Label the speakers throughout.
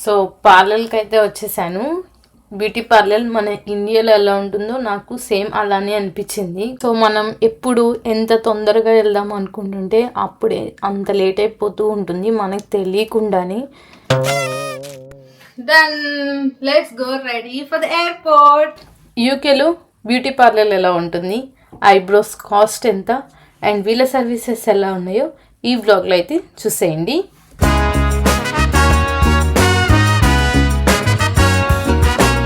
Speaker 1: So పార్లర్కి అయితే వచ్చేసాను. బ్యూటీ పార్లర్ మన ఇండియాలో ఎలా ఉంటుందో నాకు సేమ్ అలానే అనిపించింది. సో మనం ఎప్పుడు ఎంత తొందరగా వెళ్దాం అనుకుంటుంటే అప్పుడే అంత లేట్ అయిపోతూ ఉంటుంది మనకు తెలియకుండానే. Then let's go ready for the airport. యూకేలో బ్యూటీ పార్లర్ ఎలా ఉంటుంది, ఐబ్రోస్ కాస్ట్ ఎంత అండ్ వీళ్ళ సర్వీసెస్ ఎలా ఉన్నాయో ఈ వ్లాగ్లో అయితే చూసేయండి.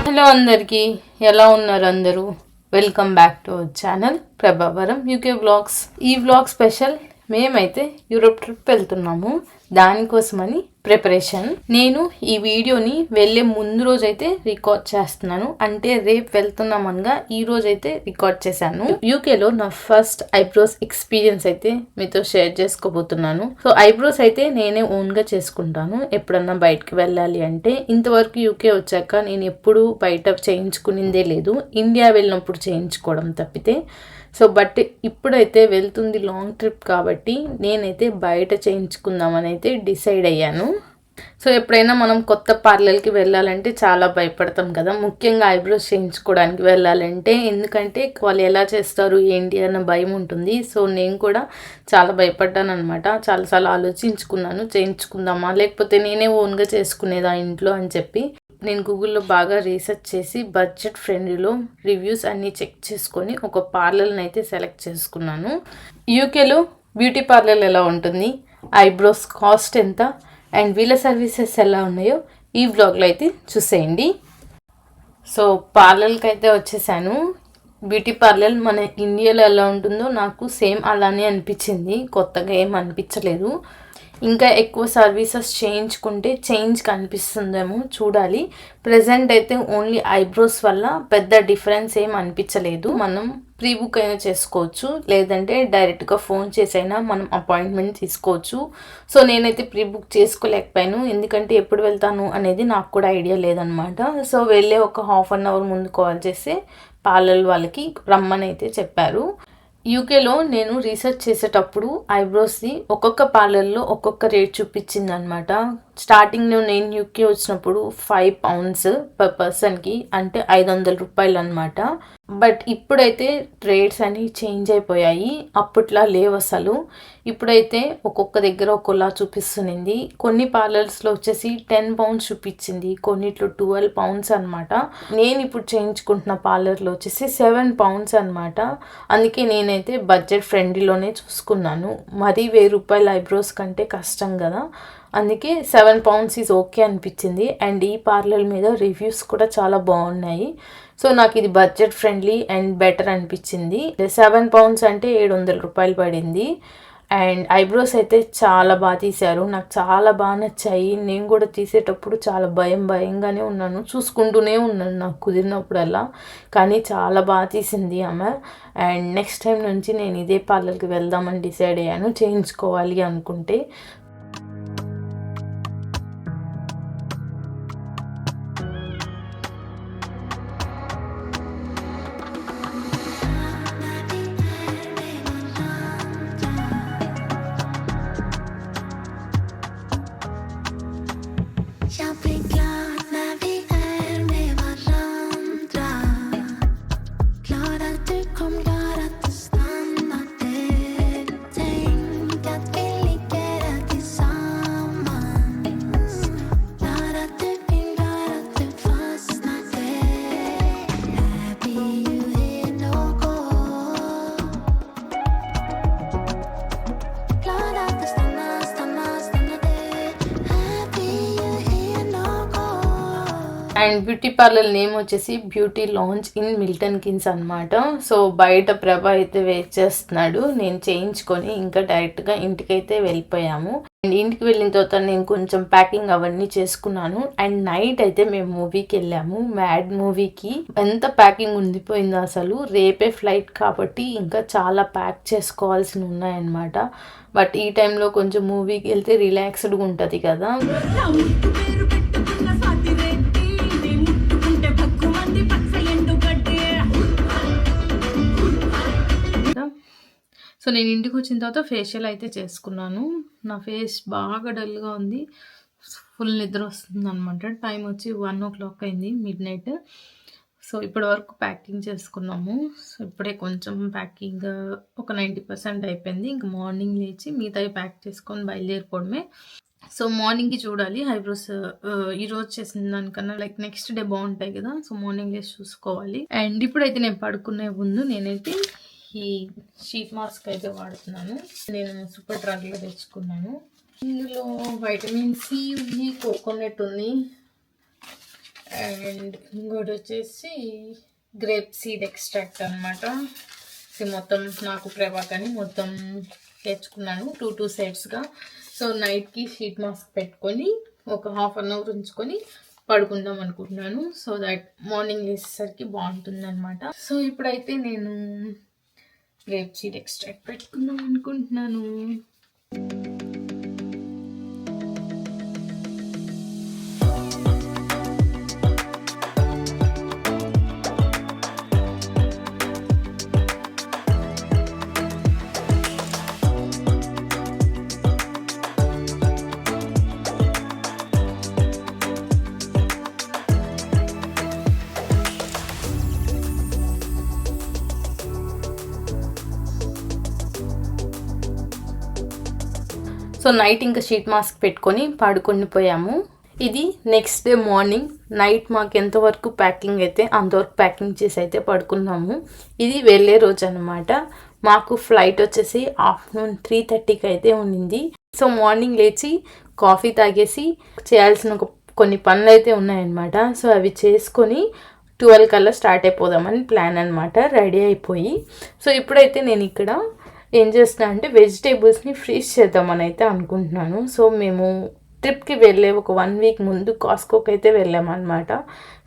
Speaker 1: హలో అందరికీ, ఎలా ఉన్నారు అందరూ? Welcome back to our channel ప్రభావరం యూకే వ్లాగ్స్. ఈ వ్లాగ్ స్పెషల్. మేమైతే యూరోప్ ట్రిప్ వెళ్తున్నాము, దానికోసమని ప్రిపరేషన్. నేను ఈ వీడియోని వెళ్ళే ముందు రోజైతే రికార్డ్ చేస్తున్నాను, అంటే రేపు వెళ్తున్నామనగా ఈ రోజైతే రికార్డ్ చేశాను. యూకేలో నా ఫస్ట్ ఐబ్రోస్ ఎక్స్పీరియన్స్ అయితే మీతో షేర్ చేసుకోబోతున్నాను. సో ఐబ్రోస్ అయితే నేనే ఓన్గా చేసుకుంటాను ఎప్పుడన్నా బయటకు వెళ్ళాలి అంటే. ఇంతవరకు యూకే వచ్చాక నేను ఎప్పుడు బయట చేయించుకునిందే లేదు, ఇండియా వెళ్ళినప్పుడు చేయించుకోవడం తప్పితే. సో బట్ ఇప్పుడైతే వెళ్తుంది లాంగ్ ట్రిప్ కాబట్టి నేనైతే బయట చేయించుకుందామని అయితే డిసైడ్ అయ్యాను. సో ఎప్పుడైనా మనం కొత్త పార్లర్కి వెళ్ళాలంటే చాలా భయపడతాం కదా, ముఖ్యంగా ఐబ్రోస్ చేయించుకోవడానికి వెళ్ళాలంటే. ఎందుకంటే వాళ్ళు ఎలా చేస్తారు ఏంటి అన్న భయం ఉంటుంది. సో నేను కూడా చాలా భయపడ్డాను అనమాట. చాలాసార్లు ఆలోచించుకున్నాను, చేయించుకుందామా లేకపోతే నేనే ఓన్గా చేసుకునేదా ఇంట్లో అని చెప్పి. నేను గూగుల్లో బాగా రీసెర్చ్ చేసి బడ్జెట్ ఫ్రెండ్లీలో రివ్యూస్ అన్నీ చెక్ చేసుకొని ఒక పార్లర్ని అయితే సెలెక్ట్ చేసుకున్నాను. యూకేలో బ్యూటీ పార్లర్ ఎలా ఉంటుంది, ఐబ్రోస్ కాస్ట్ ఎంత అండ్ వీళ్ళ సర్వీసెస్ ఎలా ఉన్నాయో ఈ వ్లాగ్లో అయితే చూసేయండి. సో పార్లర్కి అయితే వచ్చేసాను. బ్యూటీ పార్లర్ మన ఇండియాలో ఎలా ఉంటుందో నాకు సేమ్ అలానే అనిపించింది, కొత్తగా ఏం అనిపించలేదు. ఇంకా ఎక్కువ సర్వీసెస్ చేయించుకుంటే చేంజ్ కనిపిస్తుందేమో చూడాలి. ప్రజెంట్ అయితే ఓన్లీ ఐబ్రోస్ వల్ల పెద్ద డిఫరెన్స్ ఏం అనిపించలేదు. మనం ప్రీ బుక్ అయినా చేసుకోవచ్చు, లేదంటే డైరెక్ట్గా ఫోన్ చేసైనా మనం అపాయింట్మెంట్ తీసుకోవచ్చు. సో నేనైతే ప్రీ బుక్ చేసుకోలేకపోయాను, ఎందుకంటే ఎప్పుడు వెళ్తాను అనేది నాకు కూడా ఐడియా లేదనమాట. సో వెళ్ళే ఒక హాఫ్ అన్ అవర్ ముందు కాల్ చేస్తే పార్లర్ వాళ్ళకి రమ్మని అయితే చెప్పారు. యూకేలో నేను రీసెర్చ్ చేసేటప్పుడు ఐబ్రోస్ది ఒక్కొక్క పార్లర్లో ఒక్కొక్క రేట్ చూపించింది అనమాట. స్టార్టింగ్లో నేను యూకే వచ్చినప్పుడు £5 పర్ పర్సన్కి, అంటే 500 రూపాయలు అనమాట. బట్ ఇప్పుడైతే రేట్స్ అన్నీ చేంజ్ అయిపోయాయి, అప్పట్లా లేవు అసలు. ఇప్పుడైతే ఒక్కొక్క దగ్గర ఒక్కోలా చూపిస్తుంది. కొన్ని పార్లర్స్లో వచ్చేసి £10 చూపించింది, కొన్నిట్లో £12 అనమాట. నేను ఇప్పుడు చేయించుకుంటున్న పార్లర్లో వచ్చేసి £7 అనమాట. అందుకే నేనైతే బడ్జెట్ ఫ్రెండ్లీలోనే చూసుకున్నాను. మరీ ₹1000 ఐబ్రోస్ కంటే కష్టం కదా, అందుకే £7 ఈజ్ ఓకే అనిపించింది. అండ్ ఈ పార్లర్ మీద రివ్యూస్ కూడా చాలా బాగున్నాయి. సో నాకు ఇది బడ్జెట్ ఫ్రెండ్లీ అండ్ బెటర్ అనిపించింది. £7 అంటే 700 రూపాయలు పడింది. అండ్ ఐబ్రోస్ అయితే చాలా బాగా తీశారు, నాకు చాలా బాగా నచ్చాయి. నేను కూడా తీసేటప్పుడు చాలా భయంగానే ఉన్నాను, చూసుకుంటూనే ఉన్నాను నాకు కుదిరినప్పుడల్లా. కానీ చాలా బాగా తీసింది ఆమె. అండ్ నెక్స్ట్ టైం నుంచి నేను ఇదే పార్లర్కి వెళ్దామని డిసైడ్ అయ్యాను, చేయించుకోవాలి అనుకుంటే. అండ్ బ్యూటీ పార్లర్ నేమ్ వచ్చేసి beauty lounge in Milton kins అనమాట. సో బయట ప్రభ అయితే వెయిట్ చేస్తున్నాడు, నేను చేయించుకొని ఇంకా డైరెక్ట్గా ఇంటికైతే వెళ్ళిపోయాము. అండ్ ఇంటికి వెళ్ళిన తర్వాత నేను కొంచెం ప్యాకింగ్ అవన్నీ చేసుకున్నాను. అండ్ నైట్ అయితే మేము మూవీకి వెళ్ళాము, మ్యాడ్ మూవీకి. ఎంత ప్యాకింగ్ ఉండిపోయిందో అసలు. రేపే ఫ్లైట్ కాబట్టి ఇంకా చాలా ప్యాక్ చేసుకోవాల్సి ఉన్నాయన్నమాట. బట్ ఈ టైంలో కొంచెం మూవీకి వెళ్తే రిలాక్స్డ్గా ఉంటుంది కదా. సో నేను ఇంటికి వచ్చిన తర్వాత ఫేషియల్ అయితే చేసుకున్నాను. నా ఫేస్ బాగా డల్గా ఉంది, ఫుల్ నిద్ర వస్తుంది అనమాట. టైం వచ్చి 1 o'clock అయింది, మిడ్-నైట్. సో ఇప్పటి వరకు ప్యాకింగ్ చేసుకున్నాము. సో ఇప్పుడే కొంచెం ప్యాకింగ్ ఒక 90% అయిపోయింది. ఇంక మార్నింగ్ లేచి మిగతావి ప్యాక్ చేసుకొని బయలుదేరిపోవడమే. సో మార్నింగ్కి చూడాలి ఐబ్రోస్ ఈరోజు చేసిన దానికన్నా లైక్ నెక్స్ట్ డే బాగుంటాయి కదా. సో మార్నింగ్ లేచి చూసుకోవాలి. అండ్ ఇప్పుడైతే నేను పడుకునే ముందు నేనైతే ఈ షీట్ మాస్క్ అయితే వాడుతున్నాను. నేను సూపర్ డ్రగ్లో తెచ్చుకున్నాను. ఇందులో వైటమిన్ సి ఉంది, కోకోనట్ ఉంది, అండ్ ఇంకోటి వచ్చేసి గ్రేప్ సీడ్ ఎక్స్ట్రాక్ట్ అనమాట. ఇది మొత్తం నాకు ప్రభాకని మొత్తం తెచ్చుకున్నాను 2 సెట్స్గా. సో నైట్కి షీట్ మాస్క్ పెట్టుకొని ఒక 1/2 hour ఉంచుకొని పడుకుందాం అనుకుంటున్నాను. సో దట్ మార్నింగ్ లేచేసరికి బాగుంటుంది అనమాట. సో ఇప్పుడైతే నేను గ్రేప్ సీడ్ ఎక్స్ట్రాక్ట్ పెట్టుకుందాం అనుకుంటున్నాను. సో నైట్ ఇంకా షీట్ మాస్క్ పెట్టుకొని పడుకొని పోయాము. ఇది నెక్స్ట్ డే మార్నింగ్ నైట్ మాకు ఎంతవరకు ప్యాకింగ్ అయితే అంతవరకు ప్యాకింగ్ చేసి అయితే పడుకున్నాము. ఇది వెళ్ళే రోజు అనమాట. మాకు ఫ్లైట్ వచ్చేసి ఆఫ్టర్నూన్ 3:30కి అయితే ఉండింది. సో మార్నింగ్ లేచి కాఫీ తాగేసి చేయాల్సిన కొన్ని పనులు అయితే ఉన్నాయన్నమాట. సో అవి చేసుకొని 12 కల్లా స్టార్ట్ అయిపోదామని ప్లాన్ అనమాట. రెడీ అయిపోయి సో ఇప్పుడైతే నేను ఇక్కడ ఏం చేస్తున్నా అంటే వెజిటేబుల్స్ని ఫ్రీజ్ చేద్దామని అయితే అనుకుంటున్నాను. సో మేము ట్రిప్కి వెళ్ళే ఒక 1 week ముందు కాస్కోకి అయితే వెళ్ళామన్నమాట.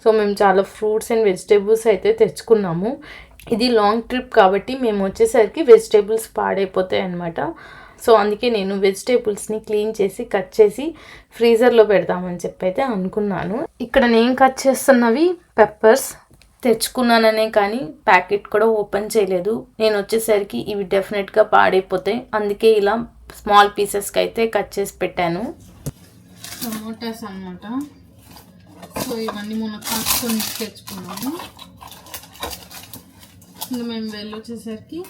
Speaker 1: సో మేము చాలా ఫ్రూట్స్ అండ్ వెజిటేబుల్స్ అయితే తెచ్చుకున్నాము. ఇది లాంగ్ ట్రిప్ కాబట్టి మేము వచ్చేసరికి వెజిటేబుల్స్ పాడైపోతాయి అన్నమాట. సో అందుకే నేను వెజిటేబుల్స్ని క్లీన్ చేసి కట్ చేసి ఫ్రీజర్లో పెడదామని చెప్పి అయితే అనుకున్నాను. ఇక్కడ నేను కట్ చేస్తున్నవి పెప్పర్స్ తెచ్చుకున్నాననే కానీ ప్యాకెట్ కూడా ఓపెన్ చేయలేదు. నేను వచ్చేసరికి ఇవి డెఫినెట్గా పాడైపోతాయి, అందుకే ఇలా స్మాల్ పీసెస్కి అయితే కట్ చేసి పెట్టాను. టమోటాస్ అన్నమాట. సో ఇవన్నీ మొన్న కాసుకొని తెచ్చుకున్నాము. ఇంకా మేము వెళ్ళొచ్చేసరికి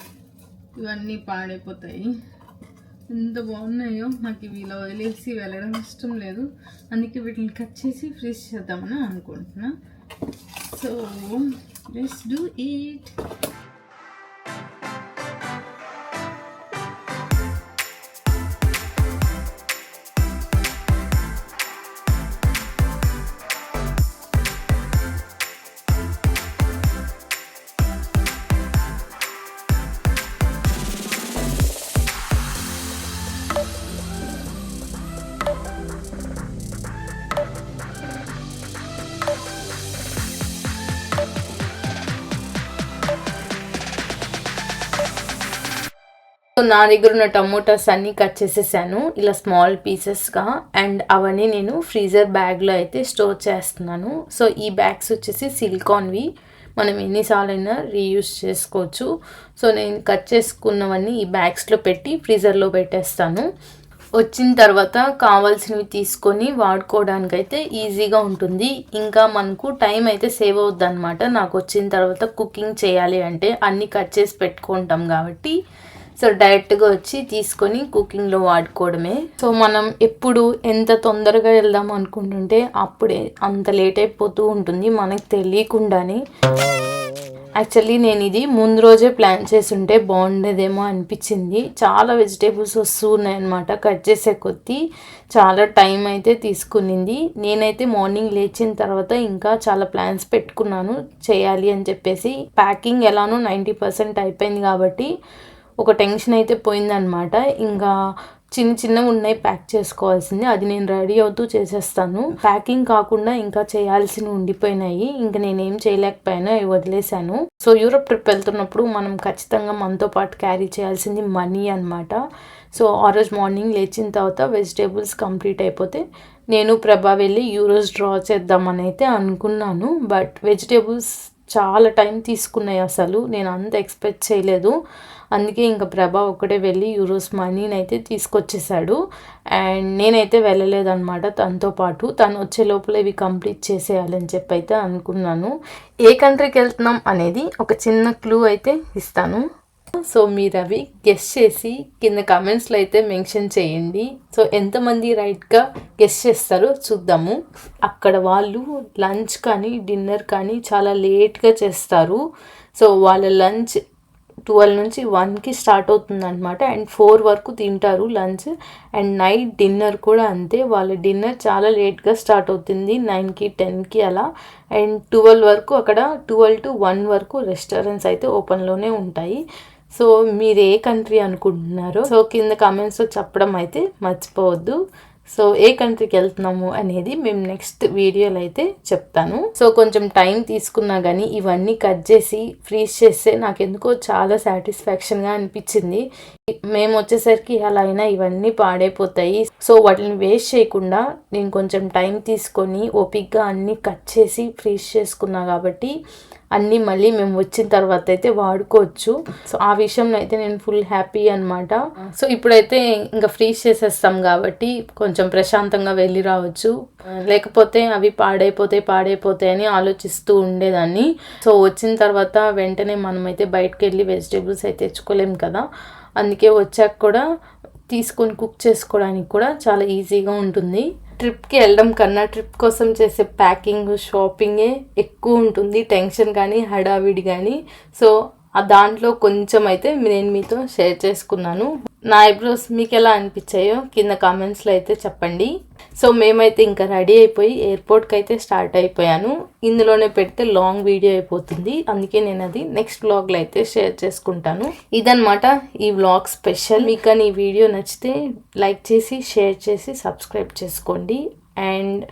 Speaker 1: ఇవన్నీ పాడైపోతాయి. ఎంత బాగున్నాయో, నాకు ఇవి ఇలా వదిలేసి వెళ్ళడం ఇష్టం లేదు. అందుకే వీటిని కట్ చేసి ఫ్రీజ్ చేద్దామని అనుకుంటున్నా. So let's do it. నా దగ్గర ఉన్న టమోటాస్ అన్నీ కట్ చేసేసాను ఇలా స్మాల్ పీసెస్గా. అండ్ అవన్నీ నేను ఫ్రీజర్ బ్యాగ్లో అయితే స్టోర్ చేస్తున్నాను. సో ఈ బ్యాగ్స్ వచ్చేసి సిలికాన్వి, మనం ఎన్నిసార్లు అయినా రీయూజ్ చేసుకోవచ్చు. సో నేను కట్ చేసుకున్నవన్నీ ఈ బ్యాగ్స్లో పెట్టి ఫ్రీజర్లో పెట్టేస్తాను. వచ్చిన తర్వాత కావాల్సినవి తీసుకొని వాడుకోవడానికైతే ఈజీగా ఉంటుంది. ఇంకా మనకు టైం అయితే సేవ్ అవుద్ది అనమాట. నాకు వచ్చిన తర్వాత కుకింగ్ చేయాలి అంటే అన్నీ కట్ చేసి పెట్టుకుంటాం కాబట్టి సో డైరెక్ట్గా వచ్చి తీసుకొని కుకింగ్లో వాడుకోవడమే. సో మనం ఎప్పుడు ఎంత తొందరగా వెళ్దాం అనుకుంటుంటే అప్పుడే అంత లేట్ అయిపోతూ ఉంటుంది మనకు తెలియకుండానే. యాక్చువల్లీ నేను ఇది ముందు రోజే ప్లాన్ చేసి ఉంటే బాగుండేదేమో అనిపించింది. చాలా వెజిటేబుల్స్ వస్తూ ఉన్నాయన్నమాట. కట్ చేసే కొద్దీ చాలా టైం అయితే తీసుకునింది. నేనైతే మార్నింగ్ లేచిన తర్వాత ఇంకా చాలా ప్లాన్స్ పెట్టుకున్నాను చేయాలి అని చెప్పేసి. ప్యాకింగ్ ఎలానో 90% అయిపోయింది కాబట్టి ఒక టెన్షన్ అయితే పోయిందనమాట. ఇంకా చిన్నవి ఉన్నాయి ప్యాక్ చేసుకోవాల్సింది, అది నేను రెడీ అవుతూ చేసేస్తాను. ప్యాకింగ్ కాకుండా ఇంకా చేయాల్సినవి ఉండిపోయినాయి, ఇంకా నేనేం చేయలేకపోయాను, అవి వదిలేశాను. సో యూరోప్ ట్రిప్ వెళ్తున్నప్పుడు మనం ఖచ్చితంగా మనతో పాటు క్యారీ చేయాల్సింది మనీ అనమాట. సో ఆ రోజు మార్నింగ్ లేచిన తర్వాత వెజిటేబుల్స్ కంప్లీట్ అయిపోతే నేను ప్రభా వెళ్ళి యూరోస్ డ్రా చేద్దామని అయితే అనుకున్నాను. బట్ వెజిటేబుల్స్ చాలా టైం తీసుకున్నాయి, అసలు నేను అంత ఎక్స్పెక్ట్ చేయలేదు. అందుకే ఇంకా ప్రభా ఒకటే వెళ్ళి యూరోస్ మనీని అయితే తీసుకొచ్చేసాడు. అండ్ నేనైతే వెళ్ళలేదన్నమాట తనతో పాటు. తను వచ్చే లోపల ఇవి కంప్లీట్ చేసేయాలని చెప్పి అయితే అనుకున్నాను. ఏ కంట్రీకి వెళ్తున్నాం అనేది ఒక చిన్న క్లూ అయితే ఇస్తాను. సో మీరు అవి గెస్ చేసి కింద కామెంట్స్లో అయితే మెన్షన్ చేయండి. సో ఎంతమంది రైట్గా గెస్ చేస్తారో చూద్దాము. అక్కడ వాళ్ళు లంచ్ కానీ డిన్నర్ కానీ చాలా లేట్గా చేస్తారు. సో వాళ్ళ లంచ్ 12 నుంచి 1కి స్టార్ట్ అవుతుంది అనమాట. అండ్ 4 వరకు తింటారు లంచ్. అండ్ నైట్ డిన్నర్ కూడా అంతే, వాళ్ళ డిన్నర్ చాలా లేట్గా స్టార్ట్ అవుతుంది, 9కి 10కి అలా. అండ్ 12 వరకు అక్కడ 12 to 1 వరకు రెస్టారెంట్స్ అయితే ఓపెన్లోనే ఉంటాయి. సో మీరు ఏ కంట్రీ అనుకుంటున్నారో సో కింద కామెంట్స్లో చెప్పడం అయితే మర్చిపోవద్దు. సో ఏ కంట్రీకి వెళ్తున్నాము అనేది మేము నెక్స్ట్ వీడియోలో అయితే చెప్తాను. సో కొంచెం టైం తీసుకున్నా కానీ ఇవన్నీ కట్ చేసి ఫ్రీజ్ చేస్తే నాకు ఎందుకో చాలా సాటిస్ఫాక్షన్గా అనిపించింది. మేము వచ్చేసరికి అలా అయినా ఇవన్నీ పాడైపోతాయి. సో వాటిని వేస్ట్ చేయకుండా నేను కొంచెం టైం తీసుకొని ఓపిక్గా అన్నీ కట్ చేసి ఫ్రీజ్ చేసుకున్నా కాబట్టి అన్నీ మళ్ళీ మేము వచ్చిన తర్వాత అయితే వాడుకోవచ్చు. సో ఆ విషయంలో అయితే నేను ఫుల్ హ్యాపీ అనమాట. సో ఇప్పుడైతే ఇంకా ఫ్రీజ్ చేసేస్తాం కాబట్టి కొంచెం ప్రశాంతంగా వెళ్ళి రావచ్చు. లేకపోతే అవి పాడైపోతాయి అని ఆలోచిస్తూ ఉండేదాన్ని. సో వచ్చిన తర్వాత వెంటనే మనమైతే బయటకు వెళ్ళి వెజిటేబుల్స్ అయితే తెచ్చుకోలేము కదా. అందుకే వచ్చాక కూడా తీసుకొని కుక్ చేసుకోవడానికి కూడా చాలా ఈజీగా ఉంటుంది. ట్రిప్కి వెళ్ళడం కన్నా ట్రిప్ కోసం చేసే ప్యాకింగ్ షాపింగే ఎక్కువ ఉంటుంది, టెన్షన్ కానీ హడావిడి కానీ. సో దాంట్లో కొంచెం అయితే నేను మీతో షేర్ చేసుకున్నాను. నా ఐబ్రోస్ మీకు ఎలా అనిపించాయో కింద కామెంట్స్లో అయితే చెప్పండి. సో మేమైతే ఇంకా రెడీ అయిపోయి ఎయిర్పోర్ట్కి అయితే స్టార్ట్ అయిపోయాను. ఇందులోనే పెడితే లాంగ్ వీడియో అయిపోతుంది, అందుకే నేను అది నెక్స్ట్ వ్లాగ్లో అయితే షేర్ చేసుకుంటాను. ఇదనమాట ఈ వ్లాగ్ స్పెషల్. మీకు కానీ ఈ వీడియో నచ్చితే లైక్ చేసి షేర్ చేసి సబ్స్క్రైబ్ చేసుకోండి. అండ్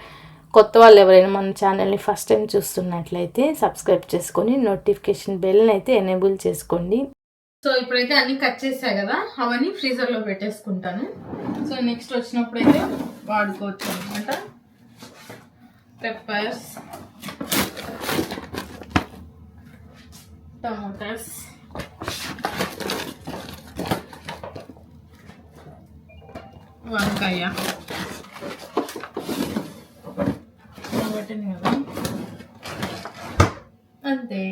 Speaker 1: కొత్త వాళ్ళు ఎవరైనా మన ఛానల్ని ఫస్ట్ టైం చూస్తున్నట్లయితే సబ్స్క్రైబ్ చేసుకొని నోటిఫికేషన్ బెల్ని అయితే ఎనేబుల్ చేసుకోండి. సో ఇప్పుడైతే అన్నీ కట్ చేసాయి కదా, అవన్నీ ఫ్రీజర్లో పెట్టేసుకుంటాను. సో నెక్స్ట్ వచ్చినప్పుడు అయితే వాడుకోవచ్చు అనమాట. పెప్పర్స్, టమోటాస్, వంకాయ పెట్టింది కదా, అంతే.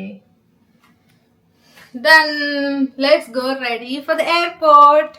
Speaker 1: Done. Let's go ready for the airport.